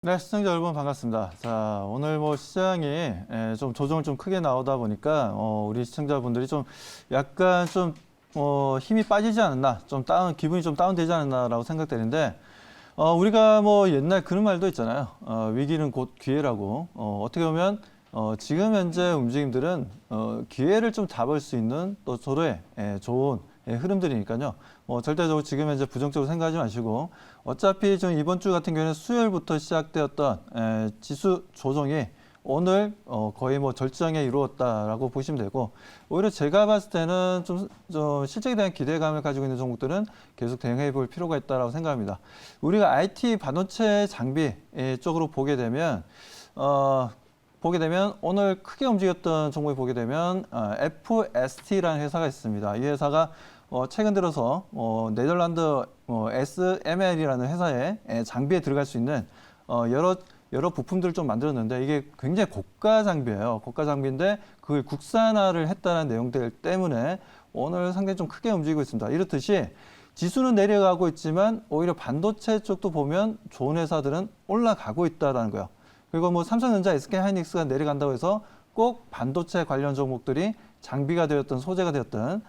네, 시청자 여러분 반갑습니다. 자, 오늘 뭐 시장이 좀 조정을 좀 크게 나오다 보니까 우리 시청자분들이 좀 약간 좀 힘이 빠지지 않았나, 좀 기분이 좀 다운되지 않았나라고 생각되는데 우리가 뭐 옛날 그런 말도 있잖아요. 위기는 곧 기회라고. 어떻게 보면 지금 현재 움직임들은 기회를 좀 잡을 수 있는 또 서로의 좋은 흐름들이니까요. 절대적으로 지금 현재 부정적으로 생각하지 마시고 어차피 좀 이번 주 같은 경우에는 수요일부터 시작되었던 지수 조정이 오늘 거의 뭐 절정에 이루었다라고 보시면 되고 오히려 제가 봤을 때는 좀 실적에 대한 기대감을 가지고 있는 종목들은 계속 대응해 볼 필요가 있다라고 생각합니다. 우리가 IT 반도체 장비 쪽으로 보게 되면 오늘 크게 움직였던 종목을 보게 되면 FST라는 회사가 있습니다. 이 회사가 최근 들어서 네덜란드 SML이라는 회사의 장비에 들어갈 수 있는 여러 부품들을 좀 만들었는데 이게 굉장히 고가 장비예요. 고가 장비인데 그걸 국산화를 했다는 내용들 때문에 오늘 상당히 좀 크게 움직이고 있습니다. 이렇듯이 지수는 내려가고 있지만 오히려 반도체 쪽도 보면 좋은 회사들은 올라가고 있다는 거예요. 그리고 뭐 삼성전자, SK하이닉스가 내려간다고 해서 꼭 반도체 관련 종목들이 장비가 되었든 소재가 되었든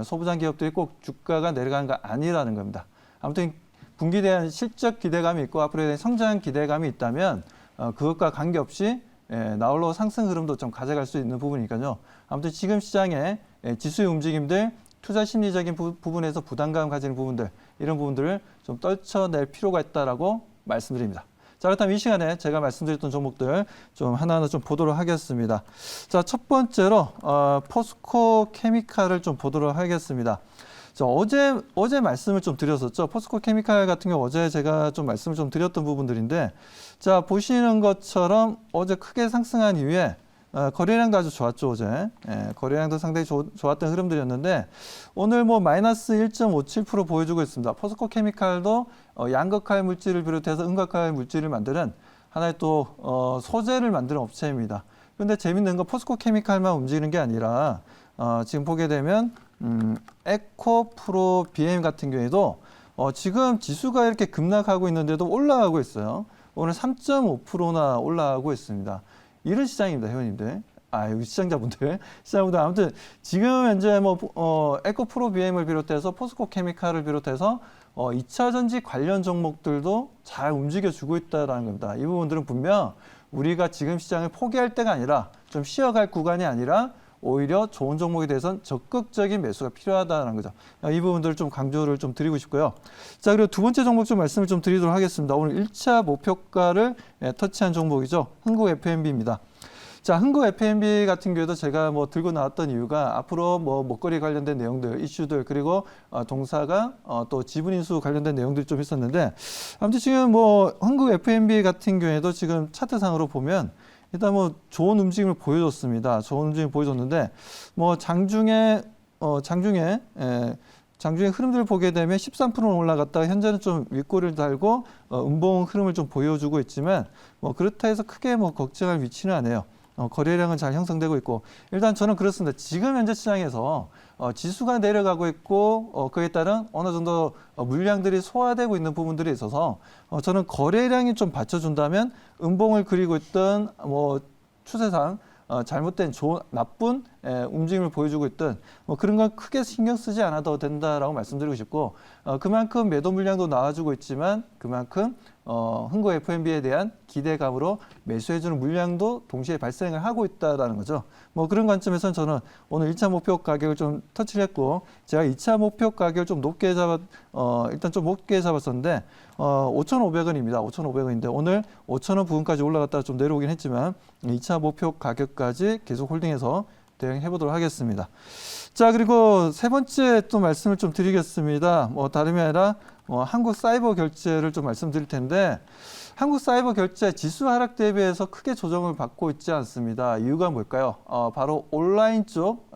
소부장 기업들이 꼭 주가가 내려가는 거 아니라는 겁니다. 아무튼 분기에 대한 실적 기대감이 있고 앞으로에 대한 성장 기대감이 있다면 그것과 관계없이 나홀로 상승 흐름도 좀 가져갈 수 있는 부분이니까요. 아무튼 지금 시장의 지수의 움직임들, 투자 심리적인 부분에서 부담감 가지는 부분들, 이런 부분들을 좀 떨쳐낼 필요가 있다라고 말씀드립니다. 자, 그렇다면 이 시간에 제가 말씀드렸던 종목들 좀 하나하나 좀 보도록 하겠습니다. 자, 첫 번째로 포스코 케미칼을 좀 보도록 하겠습니다. 자, 어제 말씀을 좀 드렸었죠. 포스코 케미칼 같은 경우 어제 제가 좀 말씀을 좀 드렸던 부분들인데, 자, 보시는 것처럼 어제 크게 상승한 이후에 거래량도 아주 좋았죠, 어제. 거래량도 상당히 좋았던 흐름들이었는데, 오늘 뭐 마이너스 1.57% 보여주고 있습니다. 포스코 케미칼도 양극할 물질을 비롯해서 음극할 물질을 만드는 하나의 또 소재를 만드는 업체입니다. 그런데 재밌는 건 포스코 케미칼만 움직이는 게 아니라 지금 보게 되면 에코프로 BM 같은 경우에도 지금 지수가 이렇게 급락하고 있는데도 올라가고 있어요. 오늘 3.5%나 올라가고 있습니다. 이런 시장입니다, 회원님들. 여기 시장자분들. 아무튼 지금 현재 뭐 에코프로 BM을 비롯해서 포스코 케미칼을 비롯해서 2차 전지 관련 종목들도 잘 움직여주고 있다는 겁니다. 이 부분들은 분명 우리가 지금 시장을 포기할 때가 아니라 좀 쉬어갈 구간이 아니라 오히려 좋은 종목에 대해서는 적극적인 매수가 필요하다는 거죠. 이 부분들을 좀 강조를 좀 드리고 싶고요. 자, 그리고 두 번째 종목 좀 말씀을 좀 드리도록 하겠습니다. 오늘 1차 목표가를 터치한 종목이죠. 흥국 F&B입니다. 자, 흥국 F&B 같은 경우도 제가 뭐 들고 나왔던 이유가 앞으로 뭐 먹거리 관련된 내용들, 이슈들, 그리고 동사가 또 지분인수 관련된 내용들이 좀 있었는데, 아무튼 지금 뭐 흥국 F&B 같은 경우에도 지금 차트상으로 보면 일단 뭐 좋은 움직임을 보여줬습니다. 좋은 움직임을 보여줬는데, 뭐 장중에 흐름들을 보게 되면 13%는 올라갔다가 현재는 좀 윗꼬리를 달고 음봉 흐름을 좀 보여주고 있지만 뭐 그렇다 해서 크게 뭐 걱정할 위치는 아니에요. 거래량은 잘 형성되고 있고 일단 저는 그렇습니다. 지금 현재 시장에서 지수가 내려가고 있고 그에 따른 어느 정도 물량들이 소화되고 있는 부분들이 있어서 저는 거래량이 좀 받쳐준다면 음봉을 그리고 있던 뭐 추세상 잘못된 나쁜 움직임을 보여주고 있던 뭐 그런 건 크게 신경 쓰지 않아도 된다라고 말씀드리고 싶고 그만큼 매도 물량도 나와주고 있지만 그만큼 흥국 F&B에 대한 기대감으로 매수해주는 물량도 동시에 발생을 하고 있다는 거죠. 뭐 그런 관점에서는 저는 오늘 1차 목표 가격을 좀 터치를 했고 제가 2차 목표 가격을 좀 높게 일단 좀 높게 잡았었는데 5,500원입니다. 5,500원인데 오늘 5,000원 부근까지 올라갔다가 좀 내려오긴 했지만 2차 목표 가격까지 계속 홀딩해서 대응해 보도록 하겠습니다. 자, 그리고 세 번째 또 말씀을 좀 드리겠습니다. 뭐 다름이 아니라 한국 사이버 결제를 좀 말씀드릴 텐데 한국 사이버 결제 지수 하락 대비해서 크게 조정을 받고 있지 않습니다. 이유가 뭘까요? 바로 온라인 쪽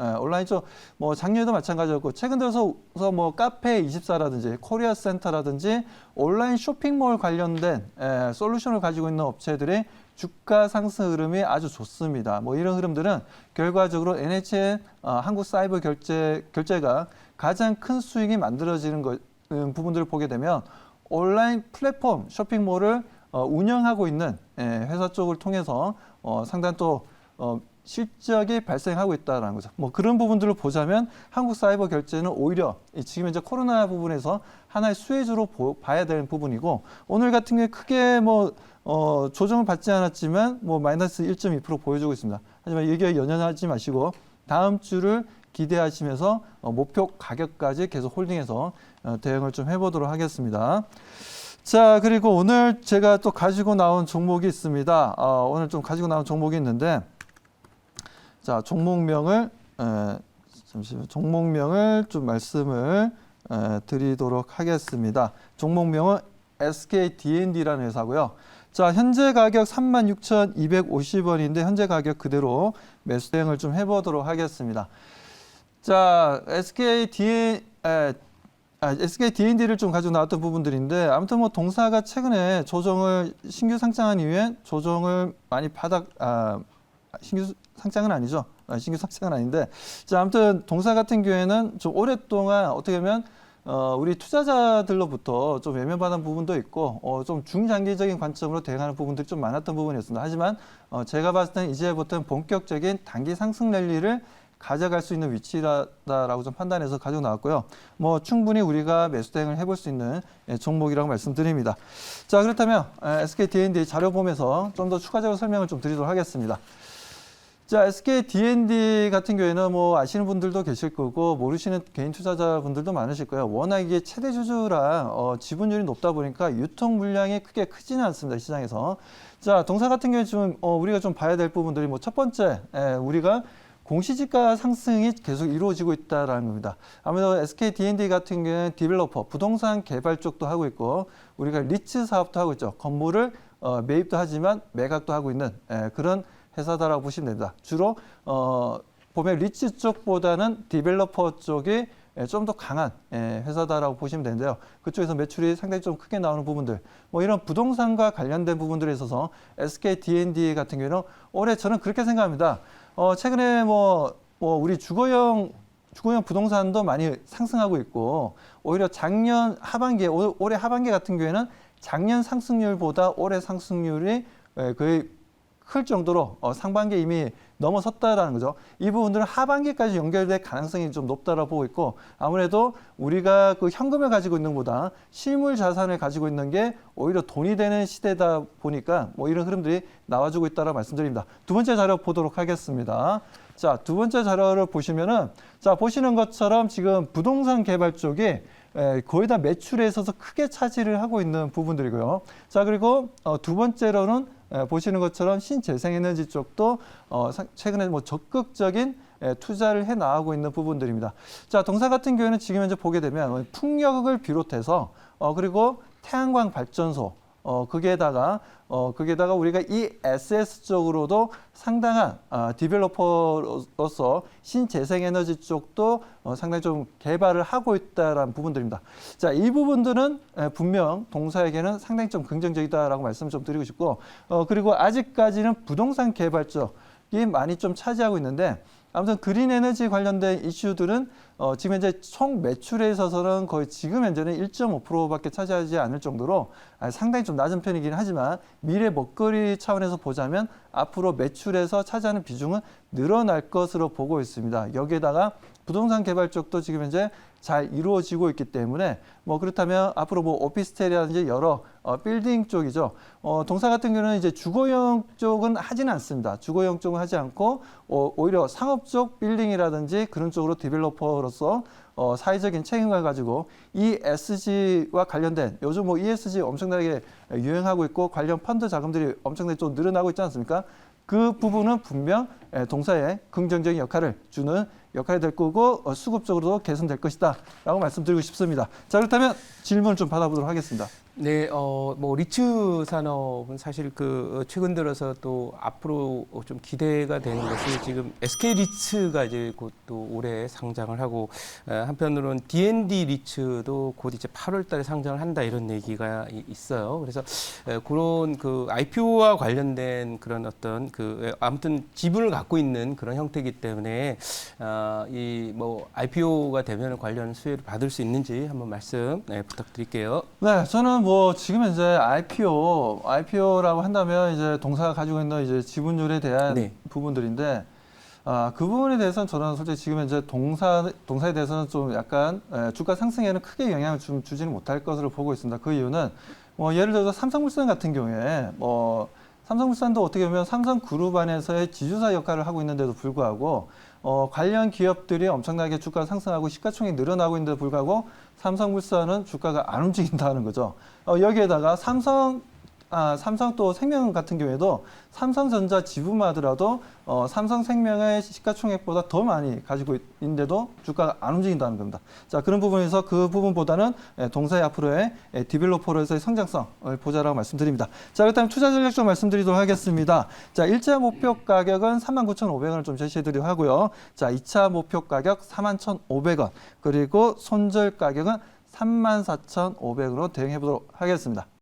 뭐 작년에도 마찬가지였고 최근 들어서 뭐 카페24라든지 코리아 센터라든지 온라인 쇼핑몰 관련된 솔루션을 가지고 있는 업체들이 주가 상승 흐름이 아주 좋습니다. 뭐 이런 흐름들은 결과적으로 NHN 한국 사이버 결제가 가장 큰 수익이 만들어지는 부분들을 보게 되면 온라인 플랫폼 쇼핑몰을 운영하고 있는 회사 쪽을 통해서 상당히 또 실적이 발생하고 있다는 거죠. 뭐 그런 부분들을 보자면 한국 사이버 결제는 오히려 지금 이제 코로나 부분에서 하나의 수혜주로 봐야 되는 부분이고, 오늘 같은 경우에 크게 조정을 받지 않았지만 마이너스 1.2% 보여주고 있습니다. 하지만 여기에 연연하지 마시고 다음 주를 기대하시면서 목표 가격까지 계속 홀딩해서 대응을 좀 해보도록 하겠습니다. 자, 그리고 오늘 제가 또 가지고 나온 종목이 있습니다. 오늘 좀 가지고 나온 종목이 있는데, 자, 종목명을 좀 말씀을 드리도록 하겠습니다. 종목명은 SK D&D라는 회사고요. 자, 현재 가격 36,250원인데 현재 가격 그대로 매수 대응을 좀 해보도록 하겠습니다. 자, SK D&D를 좀 가지고 나왔던 부분들인데, 아무튼 동사가 최근에 신규 상장한 이후에 조정을 많이 신규 상장은 아니죠. 신규 상장은 아닌데, 자, 아무튼 동사 같은 경우에는 좀 오랫동안 어떻게 보면 우리 투자자들로부터 좀 외면받은 부분도 있고, 좀 중장기적인 관점으로 대응하는 부분들이 좀 많았던 부분이었습니다. 하지만 제가 봤을 때는 이제부터는 본격적인 단기 상승 랠리를 가져갈 수 있는 위치라고 좀 판단해서 가지고 나왔고요. 충분히 우리가 매수 대응을 해볼 수 있는 종목이라고 말씀드립니다. 자, 그렇다면 SK D&D 자료 보면서 좀 더 추가적으로 설명을 좀 드리도록 하겠습니다. 자, SK D&D 같은 경우에는 아시는 분들도 계실 거고 모르시는 개인 투자자분들도 많으실 거예요. 워낙 이게 최대 주주라 지분율이 높다 보니까 유통 물량이 크게 크지는 않습니다, 시장에서. 자, 동사 같은 경우에 좀 우리가 좀 봐야 될 부분들이 첫 번째, 우리가 공시지가 상승이 계속 이루어지고 있다는 겁니다. 아무래도 SK D&D 같은 경우는 디벨로퍼, 부동산 개발 쪽도 하고 있고, 우리가 리츠 사업도 하고 있죠. 건물을 매입도 하지만 매각도 하고 있는 그런 회사다라고 보시면 됩니다. 주로 보면 리츠 쪽보다는 디벨로퍼 쪽이 좀 더 강한 회사다라고 보시면 되는데요. 그쪽에서 매출이 상당히 좀 크게 나오는 부분들, 이런 부동산과 관련된 부분들에 있어서 SK D&D 같은 경우는 올해 저는 그렇게 생각합니다. 최근에 우리 주거용 부동산도 많이 상승하고 있고, 오히려 작년 하반기에, 올해 하반기 같은 경우에는 작년 상승률보다 올해 상승률이 거의 클 정도로 상반기에 이미 넘어섰다라는 거죠. 이 부분들은 하반기까지 연결될 가능성이 좀 높다라고 보고 있고, 아무래도 우리가 그 현금을 가지고 있는 것보다 실물 자산을 가지고 있는 게 오히려 돈이 되는 시대다 보니까 이런 흐름들이 나와주고 있다라고 말씀드립니다. 두 번째 자료 보도록 하겠습니다. 자, 두 번째 자료를 보시면은, 자, 보시는 것처럼 지금 부동산 개발 쪽이 거의 다 매출에 있어서 크게 차지를 하고 있는 부분들이고요. 자, 그리고 두 번째로는 보시는 것처럼 신재생에너지 쪽도 최근에 적극적인 투자를 해 나가고 있는 부분들입니다. 자, 동사 같은 경우에는 지금 현재 보게 되면 풍력을 비롯해서 그리고 태양광 발전소, 거기에다가 우리가 ESS 쪽으로도 상당한 디벨로퍼로서 신재생에너지 쪽도 상당히 좀 개발을 하고 있다는 부분들입니다. 자, 이 부분들은 분명 동사에게는 상당히 좀 긍정적이다라고 말씀 좀 드리고 싶고, 그리고 아직까지는 부동산 개발 쪽이 많이 좀 차지하고 있는데, 아무튼 그린 에너지 관련된 이슈들은 지금 현재 총 매출에 있어서는 거의 지금 현재는 1.5%밖에 차지하지 않을 정도로 상당히 좀 낮은 편이긴 하지만, 미래 먹거리 차원에서 보자면 앞으로 매출에서 차지하는 비중은 늘어날 것으로 보고 있습니다. 여기에다가 부동산 개발 쪽도 지금 현재 잘 이루어지고 있기 때문에 그렇다면 앞으로 오피스텔이라든지 여러 빌딩 쪽이죠. 동사 같은 경우는 이제 주거용 쪽은 하지는 않습니다. 주거용 쪽은 하지 않고 오히려 상업 쪽 빌딩이라든지 그런 쪽으로 디벨로퍼로서 사회적인 책임을 가지고 ESG와 관련된, 요즘 ESG 엄청나게 유행하고 있고 관련 펀드 자금들이 엄청나게 좀 늘어나고 있지 않습니까? 그 부분은 분명 동사에 긍정적인 역할을 주는 역할이 될 거고 수급적으로도 개선될 것이다 라고 말씀드리고 싶습니다. 자, 그렇다면 질문을 좀 받아보도록 하겠습니다. 네, 리츠 산업은 사실 최근 들어서 또 앞으로 좀 기대가 되는 것이, 지금 SK 리츠가 이제 곧 또 올해 상장을 하고, 한편으로는 D&D 리츠도 곧 이제 8월 달에 상장을 한다, 이런 얘기가 있어요. 그래서 그런 IPO와 관련된 그런 어떤 아무튼 지분을 갖고 있는 그런 형태이기 때문에 IPO가 되면 관련 수혜를 받을 수 있는지 한번 말씀 부탁드릴게요. 네, 저는 뭐 지금 현재 IPO라고 한다면 이제 동사가 가지고 있는 이제 지분율에 대한 네. 부분들인데 그 부분에 대해서는 저는 솔직히 지금 현재 동사에 대해서는 좀 약간 주가 상승에는 크게 영향을 좀 주지는 못할 것으로 보고 있습니다. 그 이유는 뭐 예를 들어서 삼성물산 같은 경우에 뭐 삼성물산도 어떻게 보면 삼성그룹 안에서의 지주사 역할을 하고 있는데도 불구하고 관련 기업들이 엄청나게 주가가 상승하고 시가총액이 늘어나고 있는데도 불구하고 삼성물산은 주가가 안 움직인다는 거죠. 여기에다가 삼성 또 생명 같은 경우에도 삼성전자 지분만 하더라도 삼성생명의 시가총액보다 더 많이 가지고 있는데도 주가가 안 움직인다는 겁니다. 자, 그런 부분에서 그 부분보다는 동사의 앞으로의 디벨로퍼로서의 성장성을 보자라고 말씀드립니다. 자, 그렇다면 투자 전략 좀 말씀드리도록 하겠습니다. 자, 1차 목표 가격은 39,500원을 좀 제시해드리고 하고요. 자, 2차 목표 가격 41,500원, 그리고 손절 가격은 34,500원으로 대응해 보도록 하겠습니다.